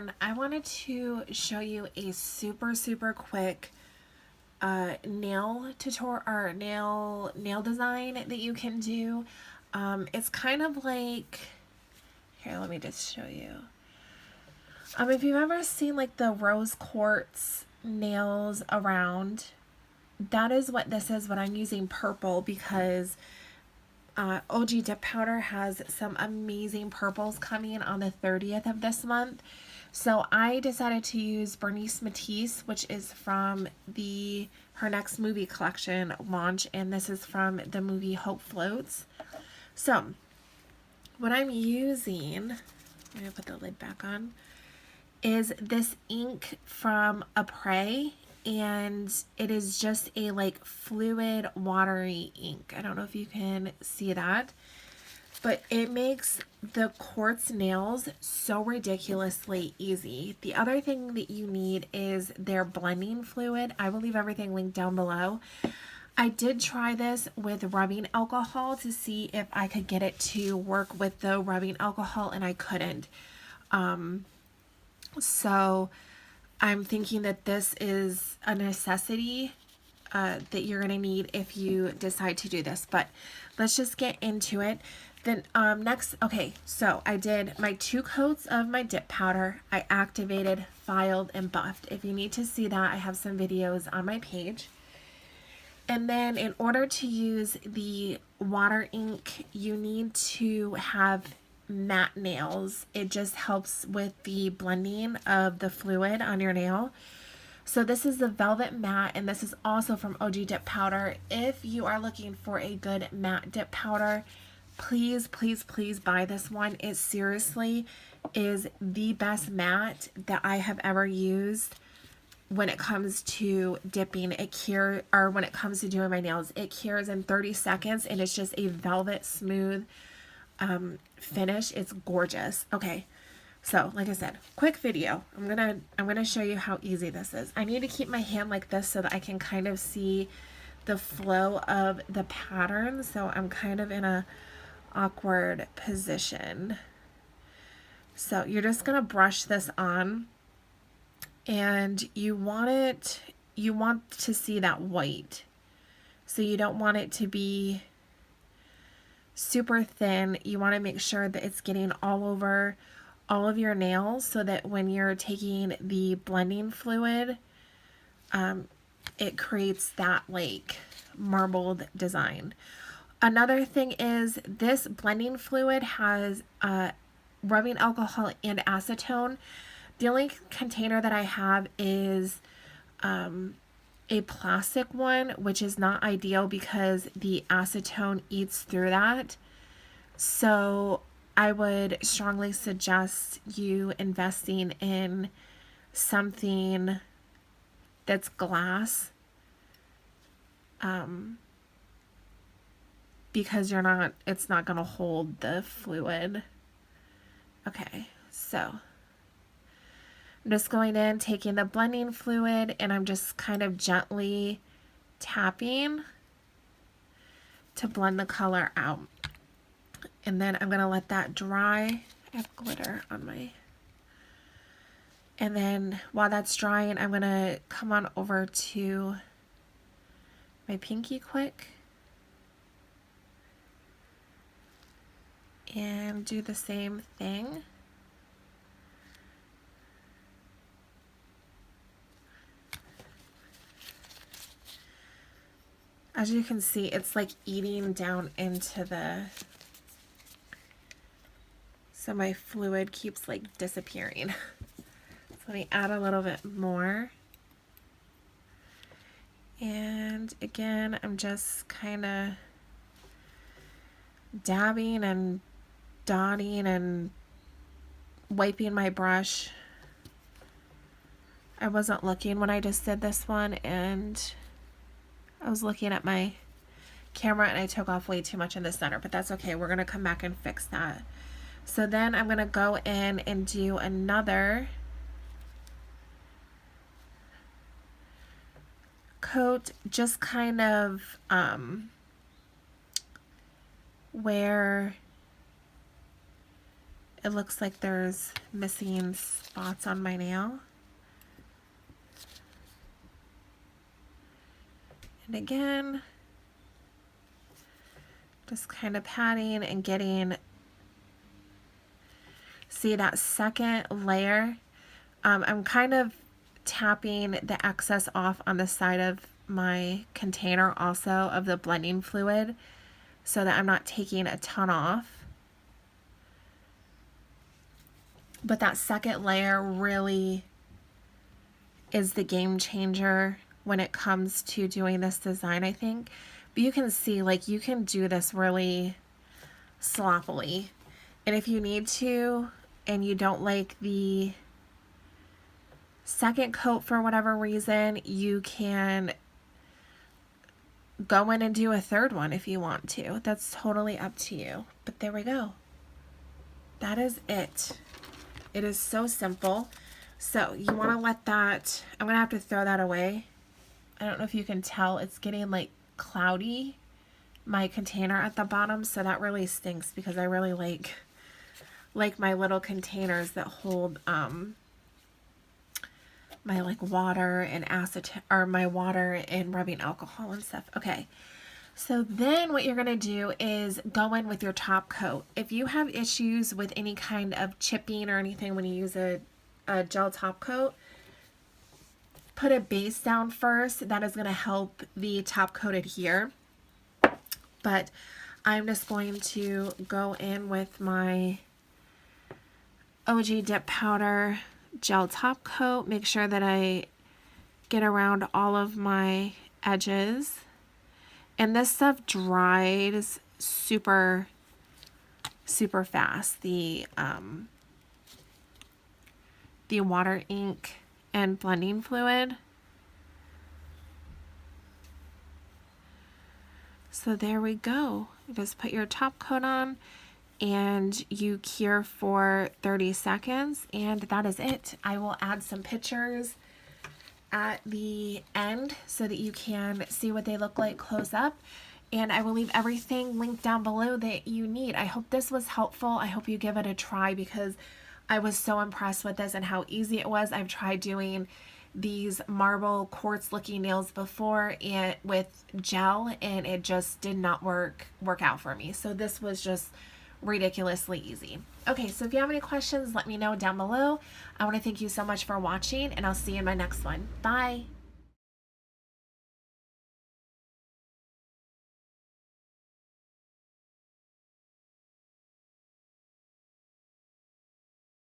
everyone. I wanted to show you a super quick nail tutorial or nail design that you can do. It's kind of like, here, let me just show you. If you've ever seen like the rose quartz nails around, that is what this is, but I'm using purple because OG Dip Powder has some amazing purples coming on the 30th of this month. So I decided to use Bernice Matisse, which is from her next movie collection launch, and this is from the movie Hope Floats. So what I'm using, I'm going to put the lid back on, is this ink from Après, and it is just a like fluid watery ink. I don't know if you can see that, but it makes the quartz nails so ridiculously easy. The other thing that you need is their blending fluid. I will leave everything linked down below. I did try this with rubbing alcohol to see if I could get it to work with the rubbing alcohol, and I couldn't. So I'm thinking that this is a necessity that you're going to need if you decide to do this. But let's just get into it. Then next, okay, so I did my 2 coats of my dip powder. I activated, filed, and buffed. If you need to see that, I have some videos on my page. And then in order to use the water ink, you need to have matte nails. It just helps with the blending of the fluid on your nail. So this is the Velvet Matte, and this is also from OG Dip Powder. If you are looking for a good matte dip powder, please buy this one. It seriously is the best matte that I have ever used when it comes to dipping. When it comes to doing my nails, it cures in 30 seconds, and it's just a velvet smooth finish. It's gorgeous. Okay, so like I said, quick video. I'm gonna show you how easy this is. I need to keep my hand like this so that I can kind of see the flow of the pattern. So I'm kind of in a awkward position. So you're just gonna brush this on, and you want to see that white. So you don't want it to be super thin. You want to make sure that it's getting all over all of your nails, so that when you're taking the blending fluid, it creates that like marbled design. Another thing is this blending fluid has rubbing alcohol and acetone. The only container that I have is a plastic one, which is not ideal because the acetone eats through that. So I would strongly suggest you investing in something that's glass, because it's not going to hold the fluid. Okay, so I'm just going in, taking the blending fluid, and I'm just kind of gently tapping to blend the color out. And then I'm going to let that dry. I have glitter on my... And then while that's drying, I'm going to come on over to my pinky quick and do the same thing. As you can see, it's like eating down into the... So my fluid keeps like disappearing. So let me add a little bit more. And again, I'm just kind of dabbing and dotting and wiping my brush. I wasn't looking when I just did this one, and I was looking at my camera and I took off way too much in the center, but that's okay. We're going to come back and fix that. So then I'm going to go in and do another coat, just kind of where It looks like there's missing spots on my nail. And again, just kind of patting and getting, see that second layer? I'm kind of tapping the excess off on the side of my container also of the blending fluid so that I'm not taking a ton off. But that second layer really is the game changer when it comes to doing this design, I think. But you can see, like, you can do this really sloppily. And if you need to, and you don't like the second coat for whatever reason, you can go in and do a third one if you want to. That's totally up to you. But there we go. That is it. It is so simple. So you want to let that, I'm going to have to throw that away. I don't know if you can tell, it's getting like cloudy, my container at the bottom, so that really stinks because I really like my little containers that hold my like water and acetone, or my water and rubbing alcohol and stuff. Okay, so then what you're going to do is go in with your top coat. If you have issues with any kind of chipping or anything when you use a gel top coat, put a base down first. That is going to help the top coat adhere. But I'm just going to go in with my OG dip powder gel top coat. Make sure that I get around all of my edges. And this stuff dries super fast. The water ink and blending fluid. So there we go. You just put your top coat on and you cure for 30 seconds, and that is it. I will add some pictures at the end so that you can see what they look like close up, and I will leave everything linked down below that you need. I hope this was helpful. I hope you give it a try because I was so impressed with this and how easy it was. I've tried doing these marble quartz looking nails before and with gel, and it just did not work out for me. So this was just ridiculously easy. Okay, so if you have any questions, let me know down below. I want to thank you so much for watching, and I'll see you in my next one. Bye.